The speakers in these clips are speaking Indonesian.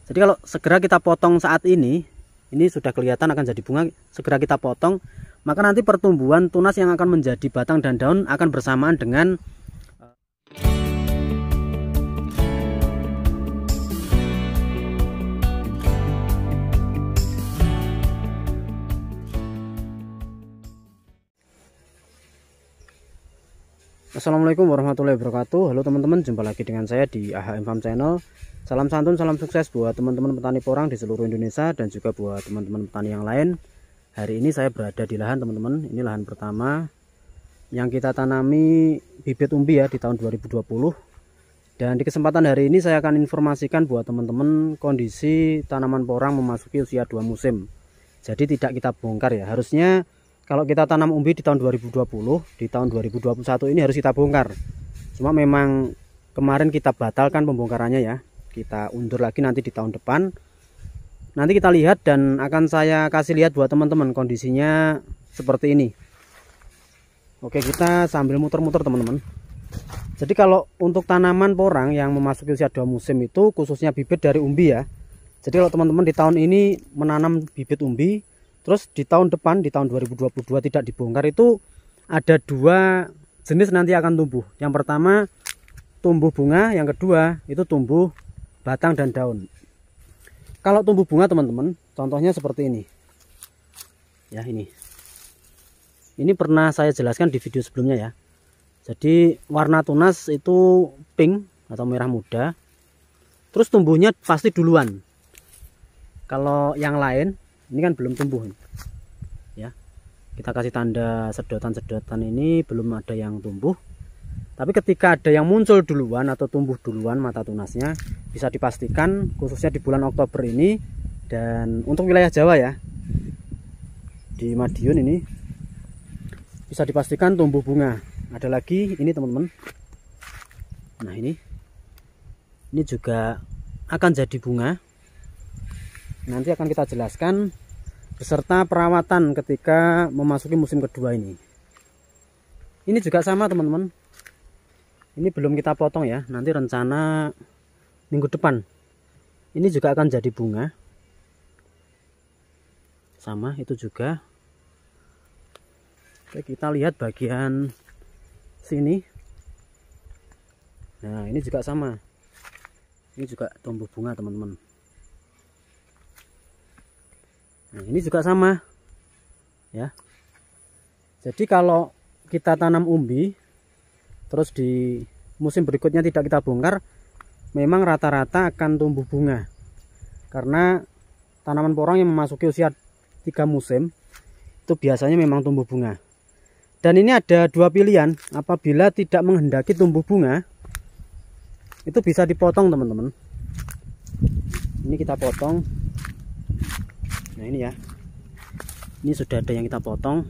Jadi kalau segera kita potong saat ini sudah kelihatan akan jadi bunga, segera kita potong, maka nanti pertumbuhan tunas yang akan menjadi batang dan daun akan bersamaan dengan Assalamualaikum warahmatullahi wabarakatuh. Halo teman-teman, jumpa lagi dengan saya di AHM Farm Channel. Salam santun, salam sukses buat teman-teman petani porang di seluruh Indonesia dan juga buat teman-teman petani yang lain. Hari ini saya berada di lahan teman-teman. Ini lahan pertama yang kita tanami bibit umbi ya di tahun 2020. Dan di kesempatan hari ini saya akan informasikan buat teman-teman kondisi tanaman porang memasuki usia 2 musim. Jadi tidak kita bongkar ya. Harusnya kalau kita tanam umbi di tahun 2020, di tahun 2021 ini harus kita bongkar. Cuma memang kemarin kita batalkan pembongkarannya ya. Kita undur lagi nanti di tahun depan. Nanti kita lihat dan akan saya kasih lihat buat teman-teman kondisinya seperti ini. Oke, kita sambil muter-muter teman-teman. Jadi kalau untuk tanaman porang yang memasuki usia 2 musim itu khususnya bibit dari umbi ya. Jadi kalau teman-teman di tahun ini menanam bibit umbi, terus di tahun depan, di tahun 2022 tidak dibongkar, itu ada 2 jenis nanti akan tumbuh. Yang pertama tumbuh bunga, yang kedua itu tumbuh batang dan daun. Kalau tumbuh bunga teman-teman, contohnya seperti ini. Ya ini. Ini pernah saya jelaskan di video sebelumnya ya. Jadi warna tunas itu pink atau merah muda. Terus tumbuhnya pasti duluan. Kalau yang lain ini kan belum tumbuh ya, kita kasih tanda sedotan-sedotan ini belum ada yang tumbuh. Tapi ketika ada yang muncul duluan atau tumbuh duluan mata tunasnya, bisa dipastikan khususnya di bulan Oktober ini dan untuk wilayah Jawa ya, di Madiun ini bisa dipastikan tumbuh bunga. Ada lagi ini teman-teman, nah ini juga akan jadi bunga. Nanti akan kita jelaskan beserta perawatan ketika memasuki musim kedua ini. Ini juga sama teman-teman. Ini belum kita potong ya. Nanti rencana minggu depan. Ini juga akan jadi bunga. Sama itu juga. Oke, kita lihat bagian sini. Nah, ini juga sama. Ini juga tumbuh bunga teman-teman. Nah, ini juga sama ya. Jadi kalau kita tanam umbi terus di musim berikutnya tidak kita bongkar, memang rata-rata akan tumbuh bunga. Karena tanaman porang yang memasuki usia 3 musim itu biasanya memang tumbuh bunga. Dan ini ada 2 pilihan. Apabila tidak menghendaki tumbuh bunga, itu bisa dipotong teman-teman. Ini kita potong. Nah ini ya, ini sudah ada yang kita potong.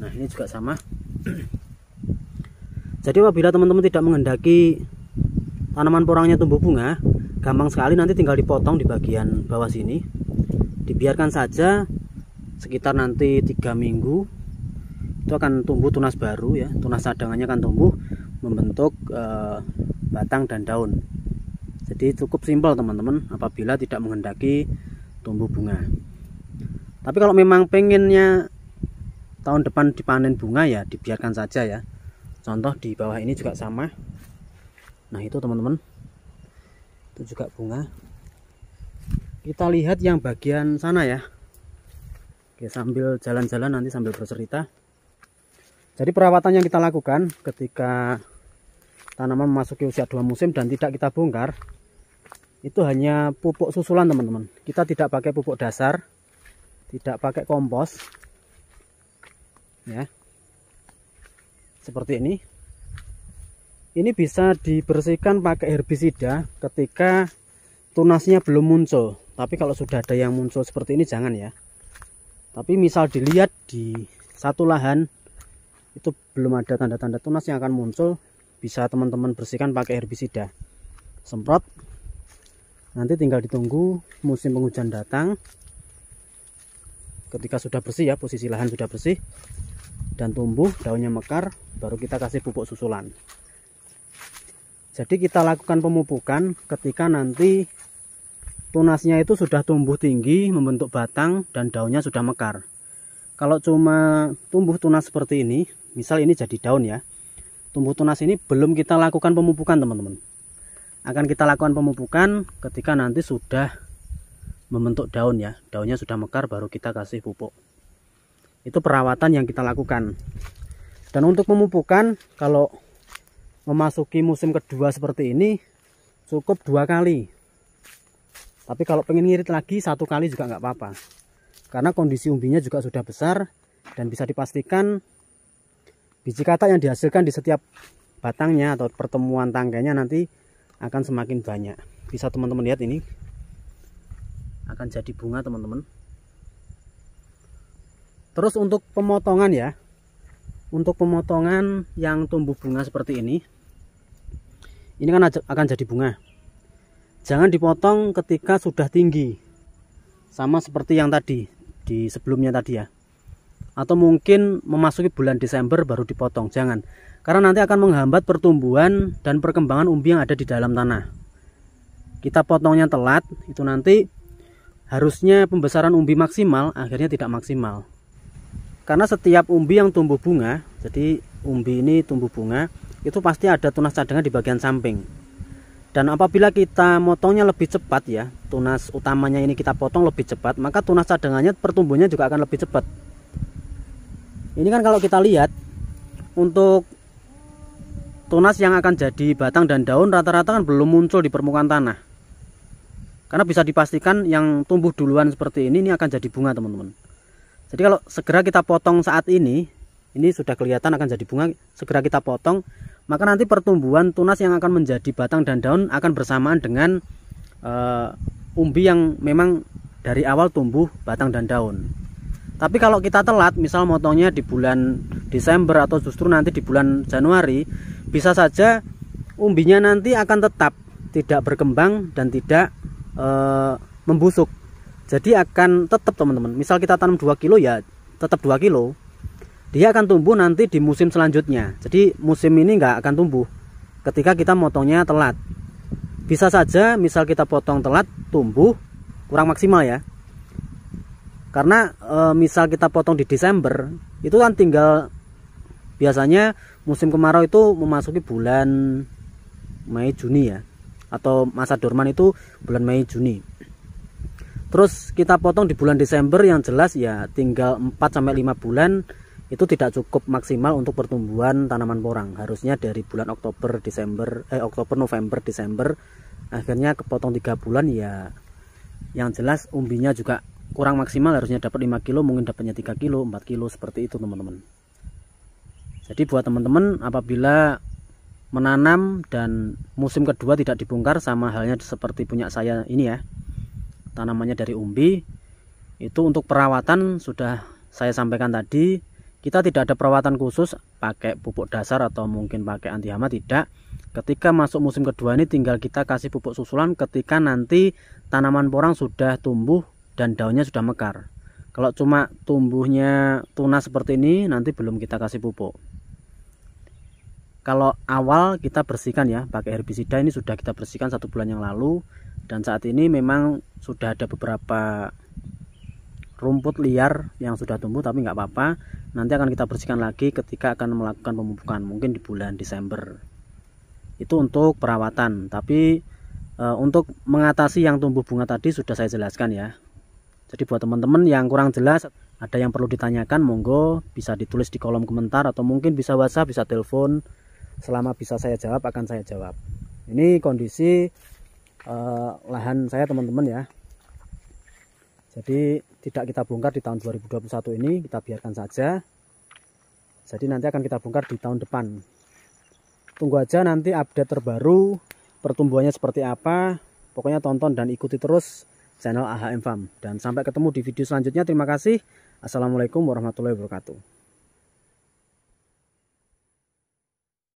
Nah ini juga sama. Jadi apabila teman-teman tidak menghendaki tanaman porangnya tumbuh bunga, gampang sekali nanti tinggal dipotong di bagian bawah sini. Dibiarkan saja sekitar nanti 3 minggu itu akan tumbuh tunas baru ya. Tunas cadangannya akan tumbuh membentuk batang dan daun. Jadi cukup simpel teman-teman apabila tidak menghendaki tumbuh bunga. Tapi kalau memang pengennya tahun depan dipanen bunga ya dibiarkan saja ya. Contoh di bawah ini juga sama. Nah itu teman-teman, itu juga bunga. Kita lihat yang bagian sana ya. Oke, sambil jalan-jalan nanti sambil bercerita. Jadi perawatan yang kita lakukan ketika tanaman memasuki usia 2 musim dan tidak kita bongkar, itu hanya pupuk susulan teman-teman. Kita tidak pakai pupuk dasar, tidak pakai kompos ya, seperti ini. Ini bisa dibersihkan pakai herbisida ketika tunasnya belum muncul. Tapi kalau sudah ada yang muncul seperti ini jangan ya. Tapi misal dilihat di satu lahan itu belum ada tanda-tanda tunas yang akan muncul, bisa teman-teman bersihkan pakai herbisida, semprot. Nanti tinggal ditunggu musim penghujan datang. Ketika sudah bersih ya, posisi lahan sudah bersih dan tumbuh, daunnya mekar, baru kita kasih pupuk susulan. Jadi kita lakukan pemupukan ketika nanti tunasnya itu sudah tumbuh tinggi, membentuk batang, dan daunnya sudah mekar. Kalau cuma tumbuh tunas seperti ini, misal ini jadi daun ya, tumbuh tunas ini belum kita lakukan pemupukan teman-teman. Akan kita lakukan pemupukan ketika nanti sudah membentuk daun ya, daunnya sudah mekar, baru kita kasih pupuk. Itu perawatan yang kita lakukan. Dan untuk pemupukan, kalau memasuki musim kedua seperti ini, cukup 2 kali. Tapi kalau pengen ngirit lagi 1 kali juga nggak apa-apa. Karena kondisi umbinya juga sudah besar dan bisa dipastikan biji katak yang dihasilkan di setiap batangnya atau pertemuan tangkainya nanti akan semakin banyak. Bisa teman-teman lihat ini akan jadi bunga teman-teman. Terus untuk pemotongan ya, untuk pemotongan yang tumbuh bunga seperti ini kan akan jadi bunga. Jangan dipotong ketika sudah tinggi, sama seperti yang tadi di sebelumnya tadi ya. Atau mungkin memasuki bulan Desember baru dipotong, jangan. Karena nanti akan menghambat pertumbuhan dan perkembangan umbi yang ada di dalam tanah. Kita potongnya telat, itu nanti harusnya pembesaran umbi maksimal, akhirnya tidak maksimal. Karena setiap umbi yang tumbuh bunga, jadi umbi ini tumbuh bunga, itu pasti ada tunas cadangan di bagian samping. Dan apabila kita motongnya lebih cepat ya, tunas utamanya ini kita potong lebih cepat, maka tunas cadangannya pertumbuhannya juga akan lebih cepat. Ini kan kalau kita lihat, untuk tunas yang akan jadi batang dan daun rata-rata kan belum muncul di permukaan tanah. Karena bisa dipastikan yang tumbuh duluan seperti ini akan jadi bunga teman-teman. Jadi kalau segera kita potong saat ini sudah kelihatan akan jadi bunga, segera kita potong, maka nanti pertumbuhan tunas yang akan menjadi batang dan daun akan bersamaan dengan umbi yang memang dari awal tumbuh batang dan daun. Tapi kalau kita telat, misal motongnya di bulan Desember atau justru nanti di bulan Januari, bisa saja umbinya nanti akan tetap tidak berkembang dan tidak membusuk. Jadi akan tetap teman-teman, misal kita tanam 2 kilo ya tetap 2 kilo. Dia akan tumbuh nanti di musim selanjutnya. Jadi musim ini nggak akan tumbuh ketika kita motongnya telat. Bisa saja misal kita potong telat, tumbuh kurang maksimal ya. Karena misal kita potong di Desember, itu kan tinggal, biasanya musim kemarau itu memasuki bulan Mei Juni ya, atau masa dorman itu bulan Mei Juni. Terus kita potong di bulan Desember, yang jelas ya tinggal 4-5 bulan, itu tidak cukup maksimal untuk pertumbuhan tanaman porang. Harusnya dari bulan Oktober November Desember, akhirnya kepotong 3 bulan ya, yang jelas umbinya juga kurang maksimal, harusnya dapat 5 kilo, mungkin dapatnya 3 kilo, 4 kilo, seperti itu teman-teman. Jadi buat teman-teman apabila menanam dan musim kedua tidak dibongkar, sama halnya seperti punya saya ini ya, tanamannya dari umbi, itu untuk perawatan sudah saya sampaikan tadi. Kita tidak ada perawatan khusus pakai pupuk dasar atau mungkin pakai anti hama, tidak. Ketika masuk musim kedua ini tinggal kita kasih pupuk susulan ketika nanti tanaman porang sudah tumbuh dan daunnya sudah mekar. Kalau cuma tumbuhnya tunas seperti ini, nanti belum kita kasih pupuk. Kalau awal kita bersihkan ya, pakai herbisida, ini sudah kita bersihkan 1 bulan yang lalu. Dan saat ini memang sudah ada beberapa rumput liar yang sudah tumbuh, tapi nggak apa-apa. Nanti akan kita bersihkan lagi ketika akan melakukan pemupukan, mungkin di bulan Desember. Itu untuk perawatan. Tapi untuk mengatasi yang tumbuh bunga tadi sudah saya jelaskan ya. Jadi buat teman-teman yang kurang jelas, ada yang perlu ditanyakan, monggo bisa ditulis di kolom komentar, atau mungkin bisa WhatsApp, bisa telepon. Selama bisa saya jawab, akan saya jawab. Ini kondisi lahan saya teman-teman ya. Jadi tidak kita bongkar di tahun 2021 ini, kita biarkan saja. Jadi nanti akan kita bongkar di tahun depan. Tunggu aja nanti update terbaru, pertumbuhannya seperti apa. Pokoknya tonton dan ikuti terus channel AHM Farm. Dan sampai ketemu di video selanjutnya. Terima kasih. Assalamualaikum warahmatullahi wabarakatuh.